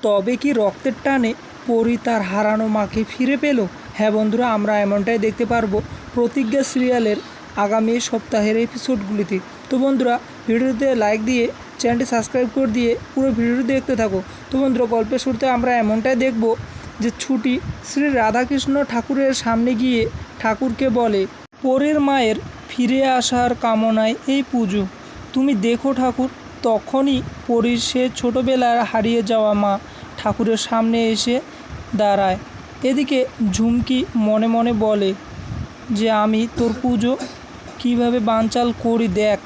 তবে কি রক্তের টানে পরি তার হারানো মাকে ফিরে পেল? হ্যাঁ বন্ধুরা, আমরা এমনটাই দেখতে পারবো প্রতিজ্ঞা সিরিয়ালের আগামী সপ্তাহের এপিসোডগুলিতে। তো বন্ধুরা, ভিডিওতে লাইক দিয়ে চ্যানেলটি সাবস্ক্রাইব করে দিয়ে পুরো ভিডিওটি দেখতে থাকো। তো বন্ধুরা, গল্পের শুরুতে আমরা এমনটাই দেখব যে ছুটি শ্রী রাধাকৃষ্ণ ঠাকুরের সামনে গিয়ে ঠাকুরকে বলে, পরের মায়ের ফিরে আসার কামনায় এই পুজো। তুমি দেখো ঠাকুর। তখনই পরীর সে ছোটোবেলার হারিয়ে যাওয়া মা ঠাকুরের সামনে এসে দাঁড়ায়। এদিকে ঝুমকি মনে মনে বলে যে আমি তোর পুজো কিভাবে বানচাল করি দেখ।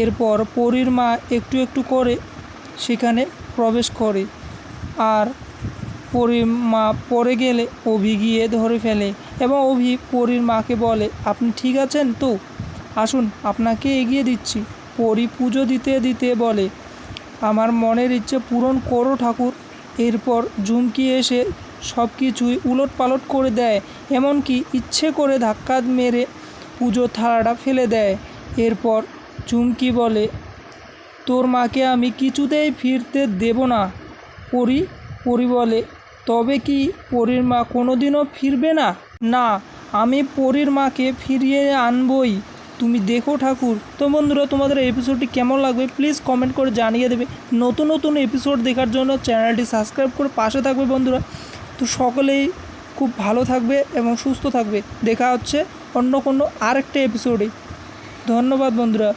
এরপর পরীর মা একটু একটু করে সেখানে প্রবেশ করে, আর পরীর মা পড়ে গেলে অভি গিয়ে ধরে ফেলে এবং অভি পরীর মাকে বলে, আপনি ঠিক আছেন তো? আসুন, আপনাকে এগিয়ে দিচ্ছি। পরী পুজো দিতে দিতে বলে, আমার মনের ইচ্ছে পূরণ করো ঠাকুর। এরপর ঝুমকি এসে সব কিছুই উলটপালট করে দেয়, এমনকি ইচ্ছে করে ধাক্কা মেরে পুজো থালাটা ফেলে দেয়। এরপর ঝুমকি বলে, তোর মাকে আমি কিছুতেই ফিরতে দেব না। পরী বলে, তবে কি পরীর মা কোনোদিনও ফিরবে না? না, আমি পরীর মাকে ফিরিয়ে আনবই, তুমি দেখো ঠাকুর। তো বন্ধুরা, তোমাদের এই এপিসোডটি কেমন লাগবে প্লিজ কমেন্ট করে জানিয়ে দেবে। নতুন নতুন এপিসোড দেখার জন্য চ্যানেলটি সাবস্ক্রাইব করে পাশে থাকবে বন্ধুরা। তো সকলেই খুব ভালো থাকবে এবং সুস্থ থাকবে। দেখা হচ্ছে অন্য কোনো আরেকটা এপিসোডে। ধন্যবাদ বন্ধুরা।